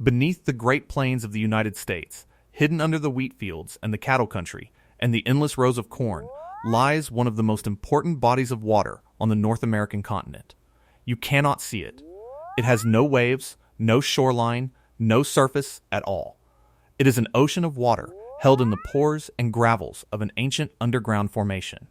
Beneath the Great Plains of the United States, hidden under the wheat fields and the cattle country, and the endless rows of corn, lies one of the most important bodies of water on the North American continent. You cannot see it. It has no waves, no shoreline, no surface at all. It is an ocean of water held in the pores and gravels of an ancient underground formation.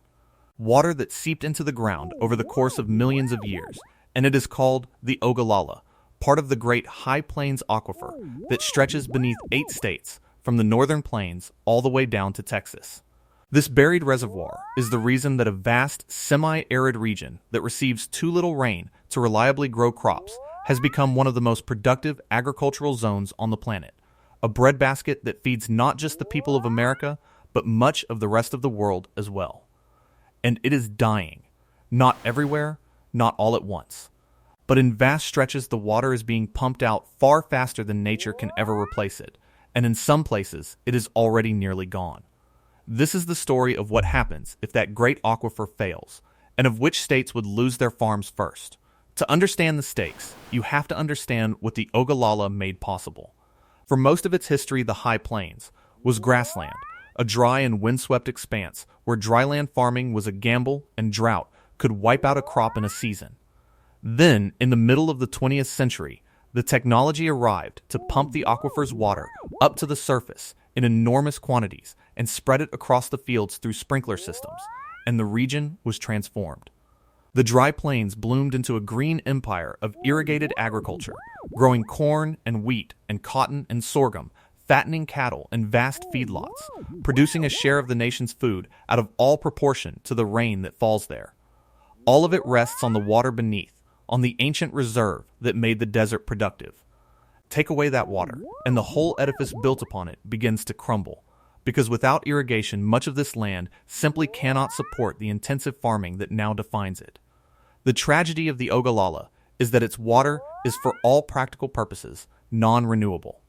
Water that seeped into the ground over the course of millions of years, and it is called the Ogallala, part of the great High Plains Aquifer that stretches beneath 8 states, from the northern plains all the way down to Texas. This buried reservoir is the reason that a vast, semi-arid region that receives too little rain to reliably grow crops has become one of the most productive agricultural zones on the planet, a breadbasket that feeds not just the people of America, but much of the rest of the world as well. And it is dying. Not everywhere, not all at once. But in vast stretches, the water is being pumped out far faster than nature can ever replace it, and in some places, it is already nearly gone. This is the story of what happens if that great aquifer fails, and of which states would lose their farms first. To understand the stakes, you have to understand what the Ogalala made possible. For most of its history, the High Plains was grassland, a dry and windswept expanse where dryland farming was a gamble and drought could wipe out a crop in a season. Then, in the middle of the 20th century, the technology arrived to pump the aquifer's water up to the surface in enormous quantities and spread it across the fields through sprinkler systems, and the region was transformed. The dry plains bloomed into a green empire of irrigated agriculture, growing corn and wheat and cotton and sorghum, fattening cattle and vast feedlots, producing a share of the nation's food out of all proportion to the rain that falls there. All of it rests on the water beneath, on the ancient reserve that made the desert productive. Take away that water, and the whole edifice built upon it begins to crumble, because without irrigation, much of this land simply cannot support the intensive farming that now defines it. The tragedy of the Ogallala is that its water is, for all practical purposes, non-renewable.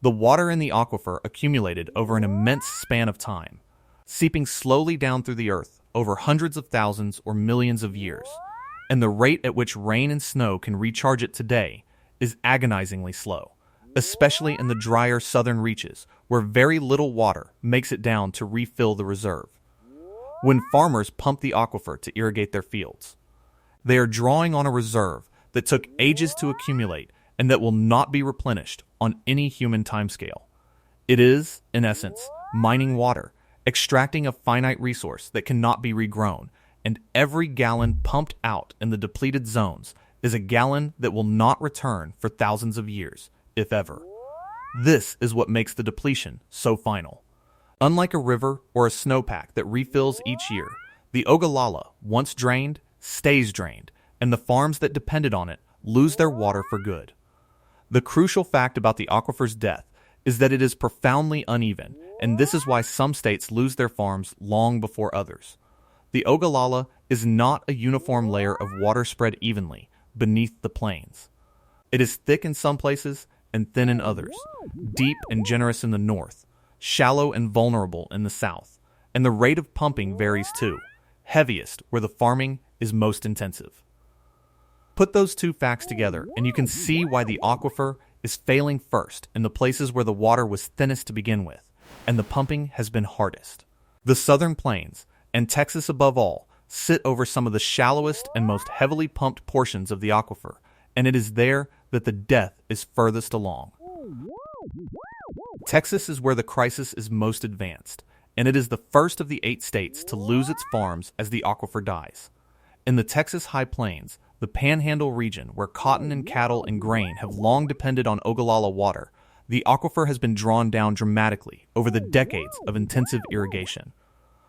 The water in the aquifer accumulated over an immense span of time, seeping slowly down through the earth over hundreds of thousands or millions of years, and the rate at which rain and snow can recharge it today is agonizingly slow, especially in the drier southern reaches where very little water makes it down to refill the reserve. When farmers pump the aquifer to irrigate their fields, they are drawing on a reserve that took ages to accumulate and that will not be replenished on any human timescale. It is, in essence, mining water, extracting a finite resource that cannot be regrown, and every gallon pumped out in the depleted zones is a gallon that will not return for thousands of years, if ever. This is what makes the depletion so final. Unlike a river or a snowpack that refills each year, the Ogallala, once drained, stays drained, and the farms that depended on it lose their water for good. The crucial fact about the aquifer's death is that it is profoundly uneven, and this is why some states lose their farms long before others. The Ogallala is not a uniform layer of water spread evenly beneath the plains. It is thick in some places and thin in others, deep and generous in the north, shallow and vulnerable in the south, and the rate of pumping varies too, heaviest where the farming is most intensive. Put those two facts together and you can see why the aquifer is failing first in the places where the water was thinnest to begin with, and the pumping has been hardest. The southern plains, and Texas above all, sit over some of the shallowest and most heavily pumped portions of the aquifer, and it is there that the death is furthest along. Texas is where the crisis is most advanced, and it is the first of the 8 states to lose its farms as the aquifer dies. In the Texas High Plains, the panhandle region where cotton and cattle and grain have long depended on Ogallala water, the aquifer has been drawn down dramatically over the decades of intensive irrigation.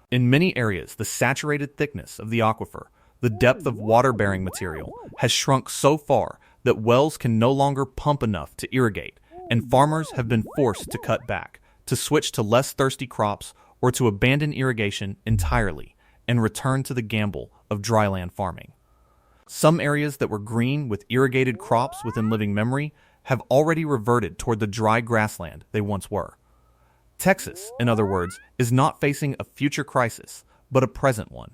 In many areas, the saturated thickness of the aquifer, the depth of water-bearing material, has shrunk so far that wells can no longer pump enough to irrigate, and farmers have been forced to cut back, to switch to less thirsty crops, or to abandon irrigation entirely and return to the gamble of dryland farming. Some areas that were green with irrigated crops within living memory have already reverted toward the dry grassland they once were. Texas, in other words, is not facing a future crisis, but a present one.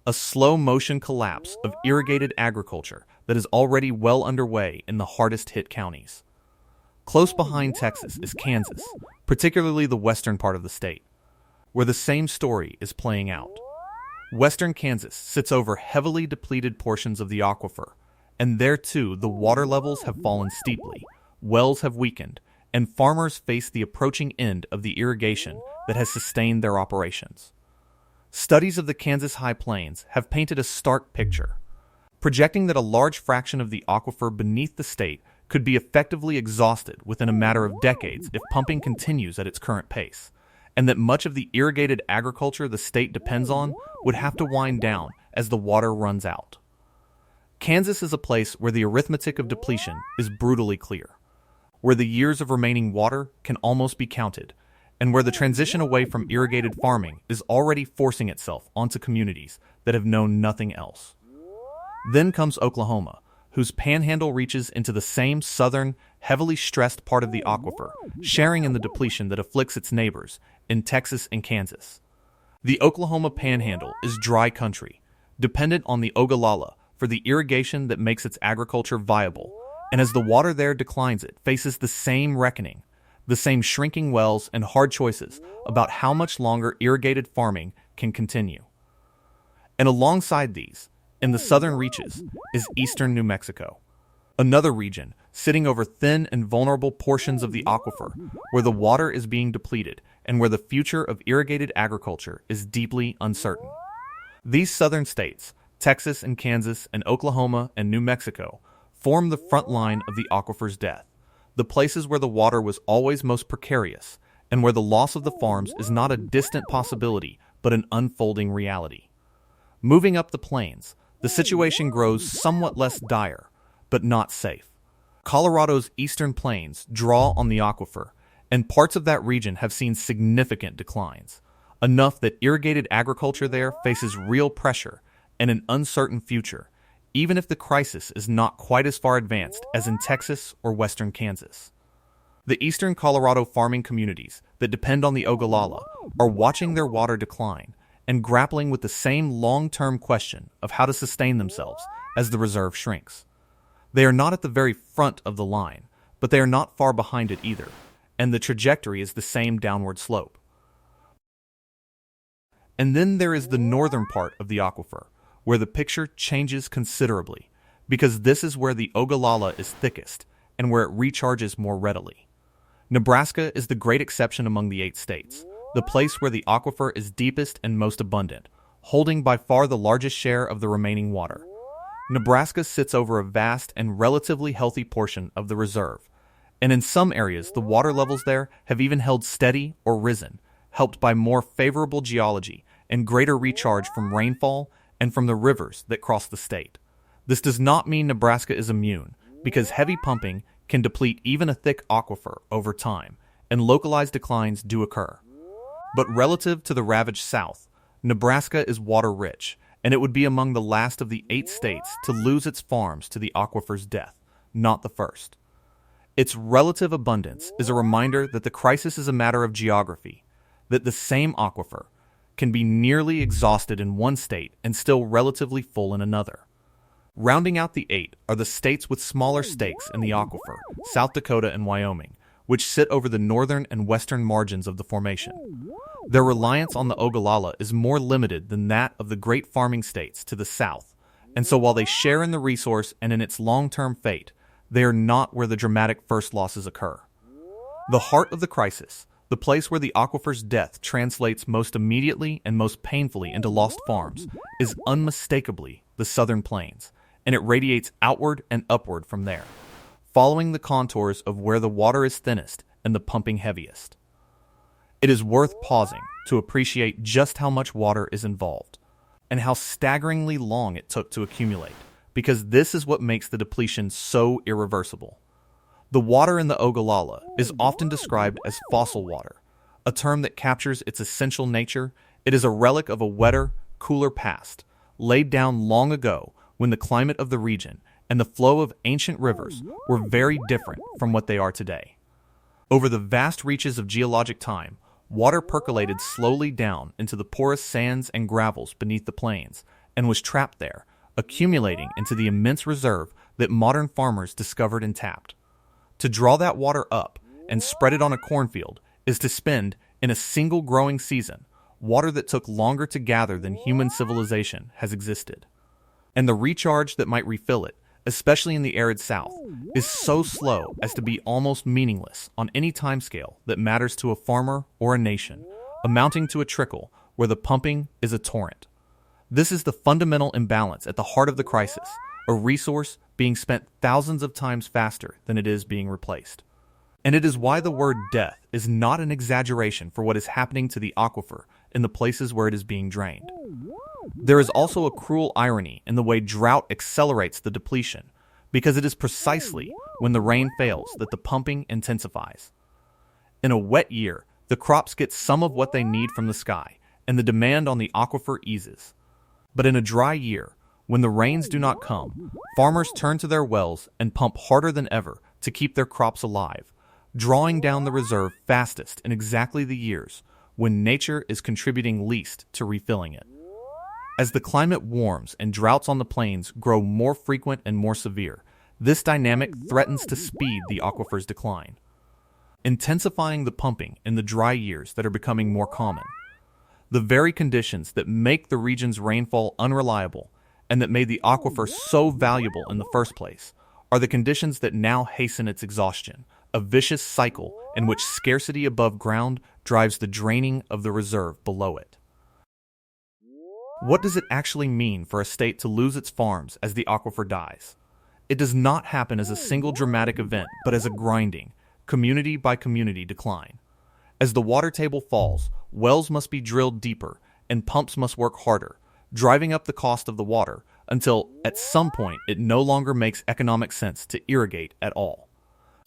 A slow-motion collapse of irrigated agriculture that is already well underway in the hardest-hit counties. Close behind Texas is Kansas, particularly the western part of the state, where the same story is playing out. Western Kansas sits over heavily depleted portions of the aquifer, and there too the water levels have fallen steeply, wells have weakened, and farmers face the approaching end of the irrigation that has sustained their operations. Studies of the Kansas High Plains have painted a stark picture, projecting that a large fraction of the aquifer beneath the state could be effectively exhausted within a matter of decades if pumping continues at its current pace, and that much of the irrigated agriculture the state depends on would have to wind down as the water runs out. Kansas is a place where the arithmetic of depletion is brutally clear, where the years of remaining water can almost be counted, and where the transition away from irrigated farming is already forcing itself onto communities that have known nothing else. Then comes Oklahoma, whose panhandle reaches into the same southern, heavily stressed part of the aquifer, sharing in the depletion that afflicts its neighbors in Texas and Kansas. The Oklahoma panhandle is dry country, dependent on the Ogallala for the irrigation that makes its agriculture viable, and as the water there declines it faces the same reckoning, the same shrinking wells and hard choices about how much longer irrigated farming can continue. And alongside these, in the southern reaches, is eastern New Mexico, another region sitting over thin and vulnerable portions of the aquifer, where the water is being depleted and where the future of irrigated agriculture is deeply uncertain. These southern states, Texas and Kansas and Oklahoma and New Mexico, form the front line of the aquifer's death, the places where the water was always most precarious and where the loss of the farms is not a distant possibility but an unfolding reality. Moving up the plains, the situation grows somewhat less dire, but not safe. Colorado's eastern plains draw on the aquifer, and parts of that region have seen significant declines, enough that irrigated agriculture there faces real pressure and an uncertain future, even if the crisis is not quite as far advanced as in Texas or western Kansas. The eastern Colorado farming communities that depend on the Ogallala are watching their water decline and grappling with the same long-term question of how to sustain themselves as the reserve shrinks. They are not at the very front of the line, but they are not far behind it either, and the trajectory is the same downward slope. And then there is the northern part of the aquifer, where the picture changes considerably, because this is where the Ogallala is thickest and where it recharges more readily. Nebraska is the great exception among the 8 states, the place where the aquifer is deepest and most abundant, holding by far the largest share of the remaining water. Nebraska sits over a vast and relatively healthy portion of the reserve, and in some areas the water levels there have even held steady or risen, helped by more favorable geology and greater recharge from rainfall and from the rivers that cross the state. This does not mean Nebraska is immune, because heavy pumping can deplete even a thick aquifer over time, and localized declines do occur. But relative to the ravaged South, Nebraska is water-rich, and it would be among the last of the 8 states to lose its farms to the aquifer's death, not the first. Its relative abundance is a reminder that the crisis is a matter of geography, that the same aquifer can be nearly exhausted in one state and still relatively full in another. Rounding out the 8 are the states with smaller stakes in the aquifer, South Dakota and Wyoming, which sit over the northern and western margins of the formation. Their reliance on the Ogallala is more limited than that of the great farming states to the south, and so while they share in the resource and in its long-term fate, they are not where the dramatic first losses occur. The heart of the crisis, the place where the aquifer's death translates most immediately and most painfully into lost farms, is unmistakably the southern plains, and it radiates outward and upward from there, following the contours of where the water is thinnest and the pumping heaviest. It is worth pausing to appreciate just how much water is involved, and how staggeringly long it took to accumulate, because this is what makes the depletion so irreversible. The water in the Ogallala is often described as fossil water, a term that captures its essential nature. It is a relic of a wetter, cooler past, laid down long ago when the climate of the region and the flow of ancient rivers were very different from what they are today. Over the vast reaches of geologic time, water percolated slowly down into the porous sands and gravels beneath the plains and was trapped there, accumulating into the immense reserve that modern farmers discovered and tapped. To draw that water up and spread it on a cornfield is to spend, in a single growing season, water that took longer to gather than human civilization has existed. And the recharge that might refill it, especially in the arid South, is so slow as to be almost meaningless on any timescale that matters to a farmer or a nation, amounting to a trickle where the pumping is a torrent. This is the fundamental imbalance at the heart of the crisis, a resource being spent thousands of times faster than it is being replaced. And it is why the word death is not an exaggeration for what is happening to the aquifer in the places where it is being drained. There is also a cruel irony in the way drought accelerates the depletion, because it is precisely when the rain fails that the pumping intensifies. In a wet year, the crops get some of what they need from the sky, and the demand on the aquifer eases. But in a dry year, when the rains do not come, farmers turn to their wells and pump harder than ever to keep their crops alive, drawing down the reserve fastest in exactly the years when nature is contributing least to refilling it. As the climate warms and droughts on the plains grow more frequent and more severe, this dynamic threatens to speed the aquifer's decline, intensifying the pumping in the dry years that are becoming more common. The very conditions that make the region's rainfall unreliable and that made the aquifer so valuable in the first place are the conditions that now hasten its exhaustion, a vicious cycle in which scarcity above ground drives the draining of the reserve below it. What does it actually mean for a state to lose its farms as the aquifer dies? It does not happen as a single dramatic event, but as a grinding, community by community decline. As the water table falls, wells must be drilled deeper and pumps must work harder, driving up the cost of the water until, at some point, it no longer makes economic sense to irrigate at all.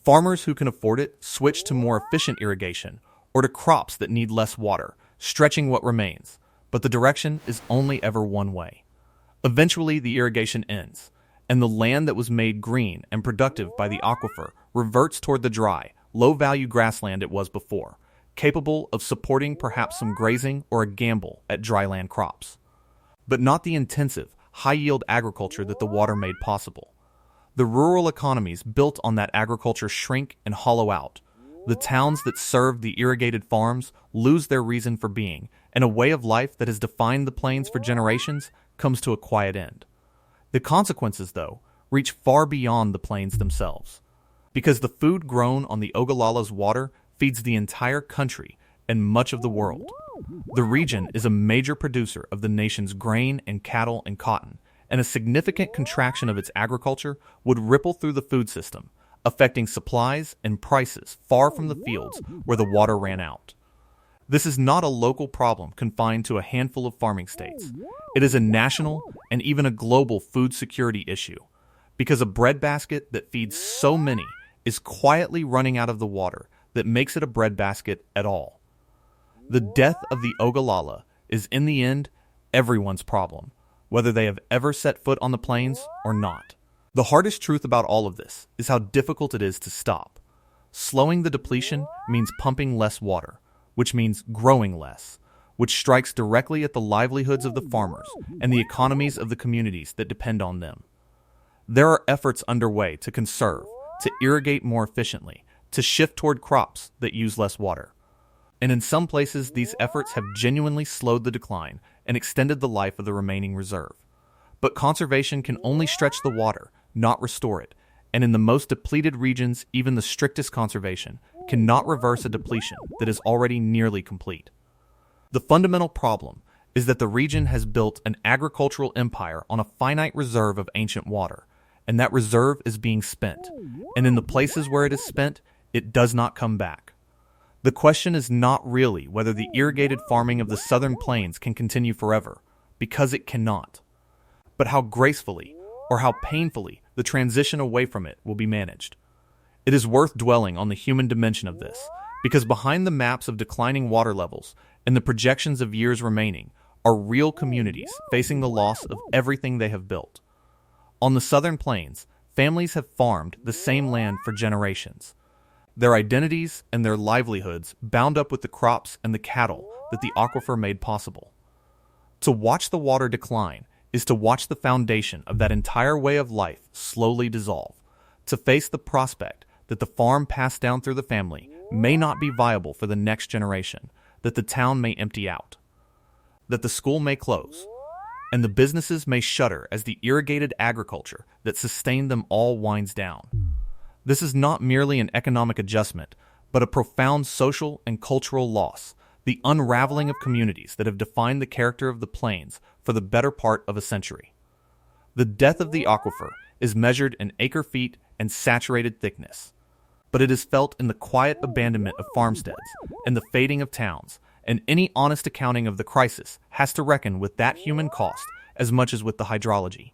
Farmers who can afford it switch to more efficient irrigation or to crops that need less water, stretching what remains, but the direction is only ever one way. Eventually, the irrigation ends, and the land that was made green and productive by the aquifer reverts toward the dry, low-value grassland it was before, capable of supporting perhaps some grazing or a gamble at dryland crops. But not the intensive, high-yield agriculture that the water made possible. The rural economies built on that agriculture shrink and hollow out. The towns that serve the irrigated farms lose their reason for being, and a way of life that has defined the plains for generations comes to a quiet end. The consequences, though, reach far beyond the plains themselves. Because the food grown on the Ogallala's water feeds the entire country and much of the world. The region is a major producer of the nation's grain and cattle and cotton, and a significant contraction of its agriculture would ripple through the food system, affecting supplies and prices far from the fields where the water ran out. This is not a local problem confined to a handful of farming states. It is a national and even a global food security issue, because a breadbasket that feeds so many is quietly running out of the water that makes it a breadbasket at all. The death of the Ogalala is in the end everyone's problem, whether they have ever set foot on the plains or not. The hardest truth about all of this is how difficult it is to stop. Slowing the depletion means pumping less water, which means growing less, which strikes directly at the livelihoods of the farmers and the economies of the communities that depend on them. There are efforts underway to conserve, to irrigate more efficiently, to shift toward crops that use less water. And in some places, these efforts have genuinely slowed the decline and extended the life of the remaining reserve. But conservation can only stretch the water, not restore it, and in the most depleted regions, even the strictest conservation cannot reverse a depletion that is already nearly complete. The fundamental problem is that the region has built an agricultural empire on a finite reserve of ancient water, and that reserve is being spent, and in the places where it is spent, it does not come back. The question is not really whether the irrigated farming of the southern plains can continue forever, because it cannot, but how gracefully or how painfully the transition away from it will be managed. It is worth dwelling on the human dimension of this, because behind the maps of declining water levels and the projections of years remaining are real communities facing the loss of everything they have built. On the southern plains, families have farmed the same land for generations, their identities and their livelihoods bound up with the crops and the cattle that the aquifer made possible. To watch the water decline is to watch the foundation of that entire way of life slowly dissolve, to face the prospect that the farm passed down through the family may not be viable for the next generation, that the town may empty out, that the school may close, and the businesses may shutter as the irrigated agriculture that sustained them all winds down. This is not merely an economic adjustment, but a profound social and cultural loss, the unraveling of communities that have defined the character of the plains for the better part of a century. The death of the aquifer is measured in acre-feet and saturated thickness, but it is felt in the quiet abandonment of farmsteads and the fading of towns, and any honest accounting of the crisis has to reckon with that human cost as much as with the hydrology.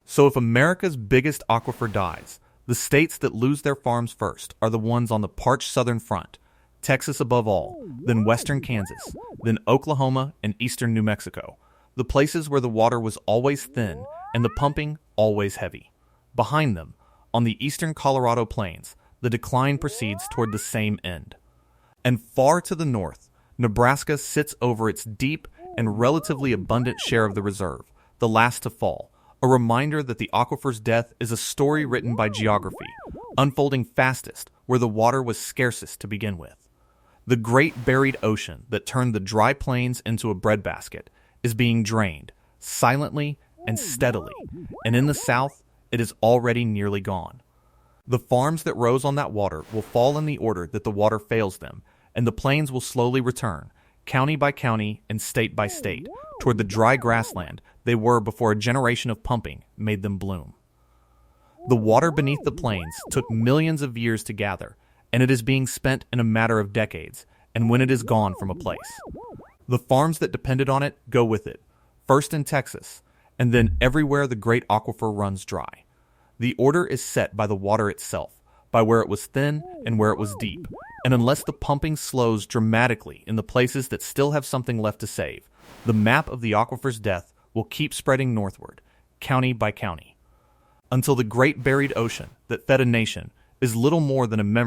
So if America's biggest aquifer dies, the states that lose their farms first are the ones on the parched southern front, Texas above all, then western Kansas, then Oklahoma and eastern New Mexico, the places where the water was always thin and the pumping always heavy. Behind them, on the eastern Colorado plains, the decline proceeds toward the same end. And far to the north, Nebraska sits over its deep and relatively abundant share of the reserve, the last to fall, a reminder that the aquifer's death is a story written by geography, unfolding fastest where the water was scarcest to begin with. The great buried ocean that turned the dry plains into a breadbasket is being drained, silently and steadily, and in the south, it is already nearly gone. The farms that rose on that water will fall in the order that the water fails them, and the plains will slowly return, county by county and state by state, toward the dry grassland they were before a generation of pumping made them bloom. The water beneath the plains took millions of years to gather, and it is being spent in a matter of decades, and when it is gone from a place. The farms that depended on it go with it, first in Texas, and then everywhere the great aquifer runs dry. The order is set by the water itself, by where it was thin and where it was deep, and unless the pumping slows dramatically in the places that still have something left to save, the map of the aquifer's death will keep spreading northward, county by county, until the great buried ocean that fed a nation is little more than a memory